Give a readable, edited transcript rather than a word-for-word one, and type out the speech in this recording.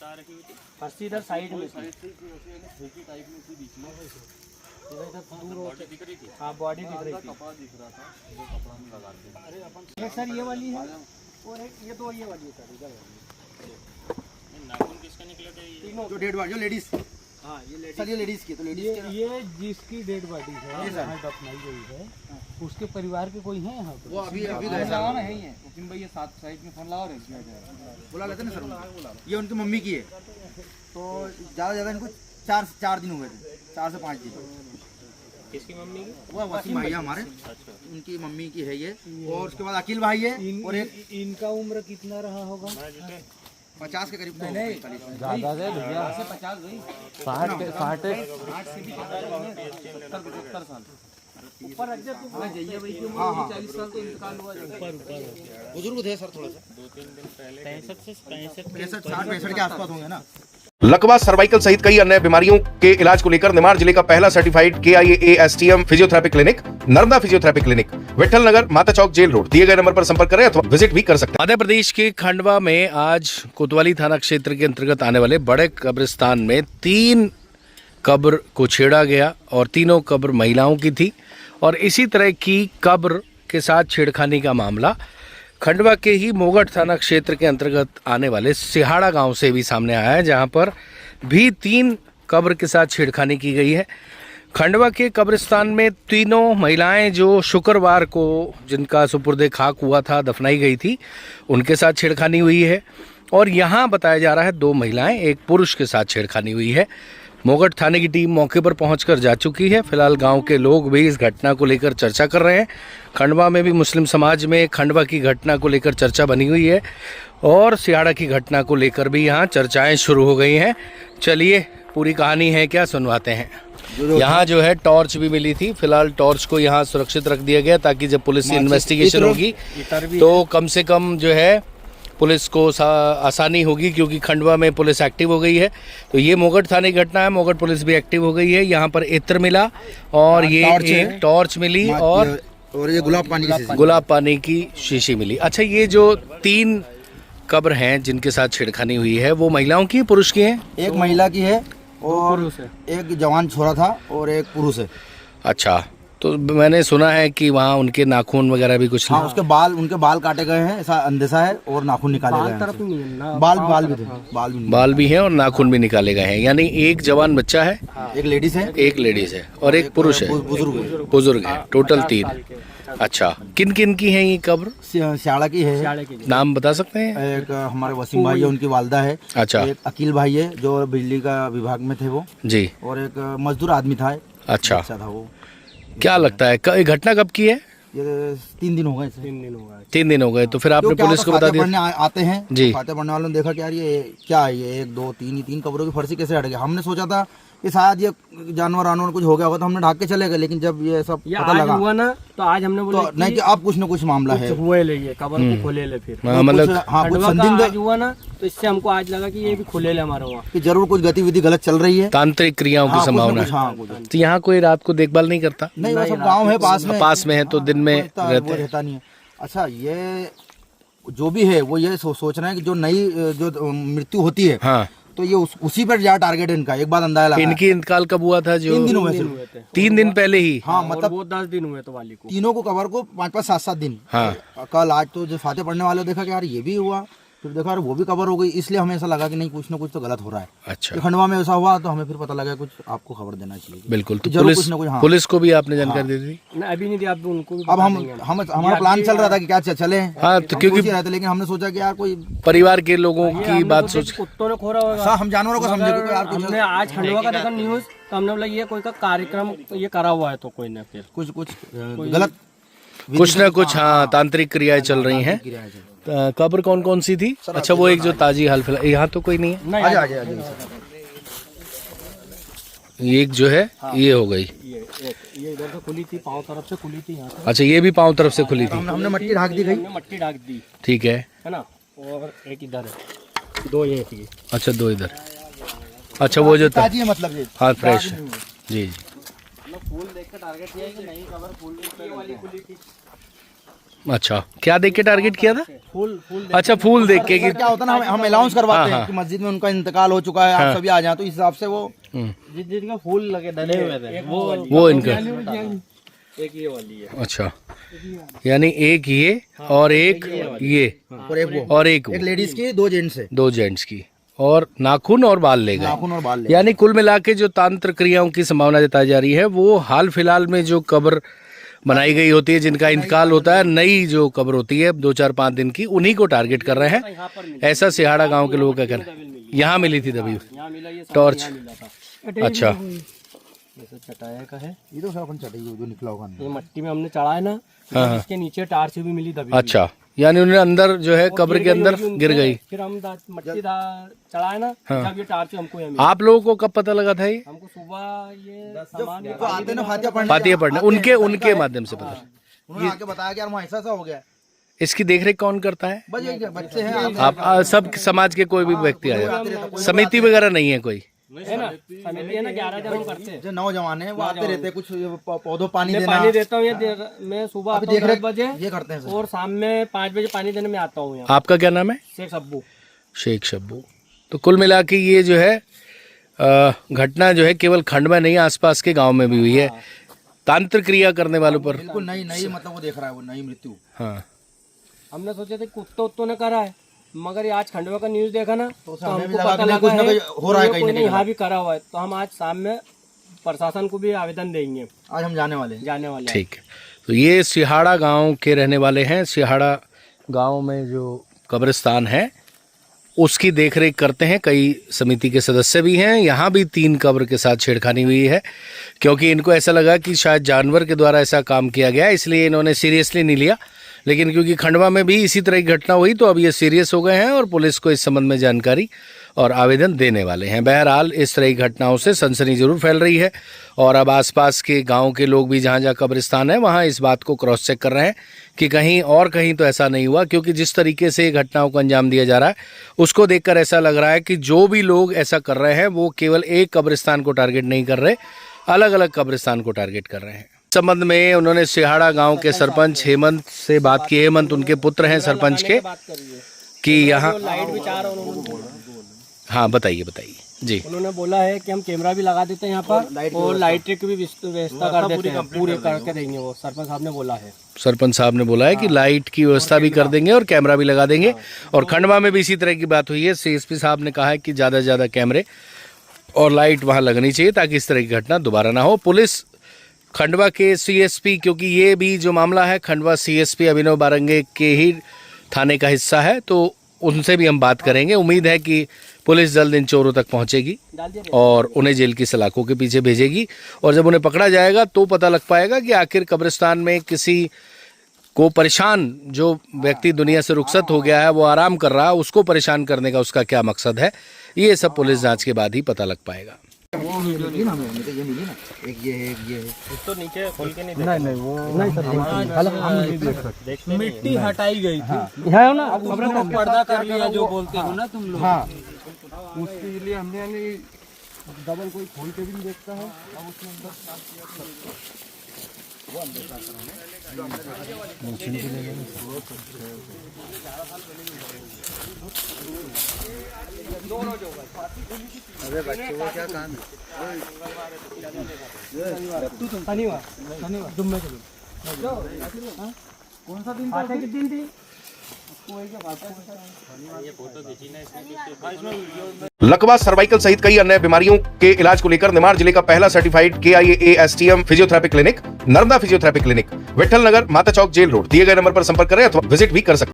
First इधर side में हाँ बॉडी दिख रही थी। कपड़ा दिख रहा था जो कपड़ा में लगाते हैं। अरे अपन एक सर ये वाली है और एक ये दो ये वाली है सर इधर नाखून किसका निकला था ये? तीनों जो डेड बॉडी जो लेडीज हाँ ये लेडीज सर ये लेडीज की तो लेडीज के ये जिसकी डेड बॉडी है यहाँ दफनाई गई है उसके परिवार के कोई है यहाँ पे? वो अभी गए सर है ही है उकिम भाई ये साथ साइड में फोन लगा रहे बुला लेते ना सर ये उनकी मम्मी की है तो ज़्यादा इनको चार दिन हुए थे 4 से 5 दिन। किसकी मम्मी की? वो वसीम भाई हमारे उनकी मम्मी की है ये और उसके बाद अकील भाई है और एक इनका उम्र कितना रहा होगा? 50 के करीब ज्यादा है भैया 50 भाई 60 से भी 70 साल ऊपर रख दे तू जाइए भाई की हाँ, उम्र हाँ। 40 साल तो इंतकाल हुआ ऊपर बुजुर्ग थे सर थोड़ा सा 2-3 दिन पहले 65 से 65 60 के आसपास होंगे ना। लकवा, सर्वाइकल सहित कई अन्य बीमारियों के इलाज को लेकर निमाड़ जिले का पहला certified KIAASTM physiotherapy clinic Narmada physiotherapy clinic Vithal Nagar Mata Chowk jail road दिए गए नंबर पर संपर्क करें अथवा विजिट भी कर सकते हैं। मध्य प्रदेश के खंडवा में आज कोतवाली थाना क्षेत्र के अंतर्गत आने वाले बड़े कब्रिस्तान में 3 कब्र को छेड़ा गया और तीनों कब्र महिलाओं की थी और इसी तरह की कब्र के साथ छेड़खानी का मामला खंडवा के ही मोगट थाना क्षेत्र के अंतर्गत आने वाले सिहाड़ा गांव से भी सामने आया है, जहां पर भी 3 कब्र के साथ छेड़खानी की गई है। खंडवा के कब्रिस्तान में तीनों महिलाएं जो शुक्रवार को जिनका सुपुर्दे खाक हुआ था दफनाई गई थी उनके साथ छेड़खानी हुई है और यहां बताया जा रहा है 2 महिलाएं एक पुरुष के साथ छेड़खानी हुई है। मोगट थाने की टीम मौके पर पहुंचकर जा चुकी है। फिलहाल गांव के लोग भी इस घटना को लेकर चर्चा कर रहे हैं। खंडवा में भी मुस्लिम समाज में खंडवा की घटना को लेकर चर्चा बनी हुई है और सिहाड़ा की घटना को लेकर भी यहाँ चर्चाएं शुरू हो गई हैं। चलिए पूरी कहानी है क्या सुनवाते हैं। यहाँ जो है टॉर्च भी मिली थी, फिलहाल टॉर्च को यहाँ सुरक्षित रख दिया गया ताकि जब पुलिस की इन्वेस्टिगेशन होगी तो कम से कम जो है पुलिस को आसानी होगी क्योंकि खंडवा में पुलिस एक्टिव हो गई है। तो ये मोगट थाने की घटना है, मोगट पुलिस भी एक्टिव हो गई है। यहाँ पर इत्र मिला और ये एक टॉर्च मिली और ये गुलाब पानी की शीशी मिली। अच्छा, ये जो 3 कब्र हैं जिनके साथ छेड़खानी हुई है वो महिलाओं की पुरुष की हैं? एक महिला की है और एक जवान छोरा था और एक पुरुष है। अच्छा, तो मैंने सुना है कि वहाँ उनके नाखून वगैरह भी कुछ हाँ, उनके बाल काटे गए हैं, ऐसा अंदेशा है और नाखून निकाले गए हैं। बाल भी थे, बाल भी हैं और नाखून भी निकाले गए हैं। यानी एक जवान बच्चा है, एक लेडीज है और एक पुरुष है, बुजुर्ग है, टोटल 3। अच्छा, किन किन की हैं ये कब्र? सियाड़ा की है। नाम बता सकते हैं? एक हमारे वसीम भाई है, उनकी वालदा है। अच्छा। एक अकील भाई है जो बिजली का विभाग में थे वो जी, और एक मजदूर आदमी था। अच्छा था वो। क्या लगता है घटना कब की है? ये 3 दिन हो गए। 3 दिन हो गए। तो फिर आपने पुलिस को बता दिया? आते हैं जी, खाते पढ़ने वालों ने देखा कि यार ये क्या है, ये 1 2 3 कब्रों की फर्शी कैसे हट गई। हमने सोचा था कि शायद ये जानवर कुछ हो गया होगा तो हमने ढाक के चले गए, लेकिन जब ये सब पता लगा हुआ ना तो आज हमने बोला तो नहीं कि अब कुछ न कुछ मामला है हुए ले ये कब्र को खोले ले फिर मतलब कुछ संदिग्ध हुआ ना तो इससे हमको आज लगा कि ये भी खुले ले हमारे वहाँ कि जरूर कुछ गतिविधि गलत चल रही है, तांत्रिक क्रियाओं की संभावना है। तो यहाँ कोई रात को देखभाल नहीं करता? नहीं, वो सब गाँव है पास में है तो दिन में रहता नहीं है। अच्छा, ये जो भी है वो ये सोच रहे हैं कि जो नई जो मृत्यु होती है हाँ, तो ये उसी पर ज्यादा टारगेट है इनका। एक बात अंदाजा लगा। इनकी इंतकाल कब हुआ था? जो 3 दिन हुए थे। 3 दिन पहले ही? हाँ, मतलब वो 10 दिन हुए तो वाली को तीनों को कवर को 5-5 7-7 दिन। हाँ, कल आज तो जो फाते पढ़ने वाले देखा कि यार ये भी हुआ, फिर देखा वो भी कवर हो गई, इसलिए हमें ऐसा लगा कि नहीं कुछ ना कुछ तो गलत हो रहा है। अच्छा, खंडवा में ऐसा हुआ तो हमें फिर पता लगा कुछ आपको खबर देना चाहिए। बिल्कुल। तो जरूर कुछ ना कुछ। हाँ, पुलिस को भी आपने जानकारी दे दी? अभी नहीं दिया, उनको अब हमारा प्लान चल रहा था कि क्या चले। हाँ, तो क्योंकि रहते, लेकिन हमने सोचा कि यार कोई परिवार के लोगों की बात सोच कुत्तों ने खोरा होगा, हम जानवरों को समझे हमने आज खंडवा का देखा न्यूज तो हमने बोला ये कोई का कार्यक्रम ये करा हुआ है तो कोई ना फिर कुछ गलत कुछ ना कुछ हाँ तांत्रिक क्रियाएं चल रही हैं। कब्र कौन कौन सी थी? अच्छा, वो एक जो ताजी हाल फिलहाल यहाँ तो कोई नहीं है। आजा। एक जो है ये हो गई, ये इधर से खुली थी, पांव तरफ से खुली थी यहाँ से। अच्छा, ये भी पांव तरफ से खुली थी। हमने मट्टी ढाक दी गई, मट्टी ढाक दी, ठीक है ना। और एक इधर है, 2 ये थी। अच्छा, 2 इधर। अच्छा, वो जो था ताजी है, मतलब ये हाँ फ्रेश। जी, फूल देख के टारगेट किया है कि नहीं कवर फूल वाली खुली थी। अच्छा, क्या देख के टारगेट किया था? फूल फूल अच्छा, फूल देख के कि क्या होता है ना, हम अनाउंस करवाते हाँ, हैं कि मस्जिद में उनका इंतकाल हो चुका है, आप सभी आ जाए, तो इस हिसाब से वो जिस जिनका फूल लगे डले हुए थे वो इनका। एक ये वाली है। अच्छा, यानी एक ये और एक ये और एक वो और एक एक लेडीज की, 2 जेंट्स है, 2 जेंट्स की, और नाखून और बाल ले गए। नाखून और बाल ले। यानी कुल मिला के जो तांत्र क्रियाओं की संभावना जताई जा रही है वो हाल फिलहाल में जो कब्र बनाई गई होती है, जिनका इंतकाल होता है, नई जो कब्र होती है 2-4-5 दिन की, उन्हीं को टारगेट कर रहे हैं, ऐसा सिहाड़ा गांव के लोगों का कहना है। यहाँ मिली थी तभी यहाँ मिला ये टॉर्च। मिला था। अच्छा, जैसे चटाया का है, ये तो सब अपन चटाई जो निकला होगा अंदर। ये मट्टी में हमने चढ़ाया ना, हाँ। इसके नीचे टार्च भी मिली तभी। अच्छा, यानी उन्हें अंदर जो है कब्र के अंदर गिर गई। फिर हम मट्टी चढ़ाया ना, जब ये टार्च हमको यहाँ मिली। आप लोगों को कब पता लगा था ये? हमको सुबह ये सामान तो आते ना फातिया पढ़ने, फातिया पढ़ने, उनके माध्यम से पता। उन्होंने आके बताया कि यार वहाँ ऐसा हो गया। इसकी देखरेख कौन करता है? बस ये बच्चे हैं, आप सब समाज के कोई भी व्यक्ति आया, समिति वगैरह नहीं है कोई? है ना, समिति है ना, 11 जन हम करते हैं। जो नौजवान है वो आते रहते हैं, कुछ पौधों पानी मैं देना, पानी देता हूँ, मैं सुबह आता हूँ 10 बजे ये करते हैं सर। और शाम में 5 बजे पानी देने में आता हूँ यहाँ। आपका क्या नाम है? शेख अब्बू। शेख शब्बू। तो कुल मिला के ये जो है घटना जो है केवल खंड में नहीं, आसपास के गांव में भी हुई है। तांत्रिक क्रिया करने वालों पर बिल्कुल नई मतलब वो देख रहा है, वो नई मृत्यु। हाँ, हमने सोचे थे कुत्तों ने करा है, मगर ये आज खंडवा का न्यूज देखा ना, तो हमें भी हमको लगा पता कि लगा कुछ ना है कुछ हो रहा है कि कहीं ना कोई कहीं। यहाँ भी करा हुआ है, तो हम आज शाम में प्रशासन को भी आवेदन देंगे, आज हम जाने वाले हैं। जाने वाले हैं। ठीक है। तो ये सिहाड़ा गांव के रहने वाले हैं। सिहाड़ा गांव में जो कब्रिस्तान है उसकी देखरेख करते हैं, कई समिति के सदस्य भी हैं। यहाँ भी 3 कब्र के साथ छेड़खानी हुई है, क्योंकि इनको ऐसा लगा कि शायद जानवर के द्वारा ऐसा काम किया गया, इसलिए इन्होंने सीरियसली नहीं लिया। लेकिन क्योंकि खंडवा में भी इसी तरह की घटना हुई तो अब ये सीरियस हो गए हैं और पुलिस को इस संबंध में जानकारी और आवेदन देने वाले हैं। बहरहाल इस तरह की घटनाओं से सनसनी जरूर फैल रही है और अब आसपास के गांव के लोग भी जहां जहां कब्रिस्तान है वहां इस बात को क्रॉस चेक कर रहे हैं कि कहीं तो ऐसा नहीं हुआ, क्योंकि जिस तरीके से घटनाओं को अंजाम दिया जा रहा है उसको देखकर ऐसा लग रहा है कि जो भी लोग ऐसा कर रहे हैं वो केवल एक कब्रिस्तान को टारगेट नहीं कर रहे, अलग अलग कब्रिस्तान को टारगेट कर रहे हैं। संबंध में उन्होंने सिहाड़ा गांव के सरपंच हेमंत से बात की। हेमंत उनके पुत्र हैं सरपंच के, कि यहाँ लाइट भी चाह रहा उन्होंने। हाँ, बताइए जी। उन्होंने बोला है कि हम कैमरा भी लगा देते हैं यहाँ पर और लाइट की भी व्यवस्था कर देते हैं, पूरे करके देंगे। वो सरपंच साहब ने बोला है। सरपंच साहब ने बोला है कि लाइट की व्यवस्था भी कर देंगे और कैमरा भी लगा देंगे। और खंडवा में भी इसी तरह की बात हुई है। सीएसपी साहब ने कहा है कि ज़्यादा से ज़्यादा कैमरे और लाइट वहाँ लगनी चाहिए ताकि इस तरह की घटना दोबारा ना हो। पुलिस खंडवा के सीएसपी, क्योंकि ये भी जो मामला है खंडवा सीएसपी अभिनव बारंगे के ही थाने का हिस्सा है, तो उनसे भी हम बात करेंगे। उम्मीद है कि पुलिस जल्द इन चोरों तक पहुंचेगी और उन्हें जेल की सलाखों के पीछे भेजेगी। और जब उन्हें पकड़ा जाएगा तो पता लग पाएगा कि आखिर कब्रिस्तान में किसी को परेशान, जो व्यक्ति दुनिया से रुखसत हो गया है, वो आराम कर रहा है, उसको परेशान करने का उसका क्या मकसद है। ये सब पुलिस जांच के बाद ही पता लग पाएगा। वो वीडियो थी ना, हमें तो ये मिली ना, एक ये है, एक ये है। तो नीचे खोल के नहीं वो नहीं सर, हम नहीं देख सकते। मिट्टी हटाई गई थी है ना, अब पर्दा कर लिया जो बोलते हो ना तुम लोग। हाँ, उसके लिए हमने यानी डबल कोई खोल के भी नहीं देखता है। अब उसमें अरे बच्चों को क्या काम है? शनिवार जुम्मे के दिन। कौन सा दिन था? किस दिन थी? लकवा, सर्वाइकल सहित कई अन्य बीमारियों के इलाज को लेकर निमाड़ जिले का पहला certified KIAASTM physiotherapy clinic, Narmada physiotherapy clinic, Vithal Nagar, Mata Chowk, jail road, दिए गए नंबर पर संपर्क करें अथवा विजिट भी कर सकते हैं।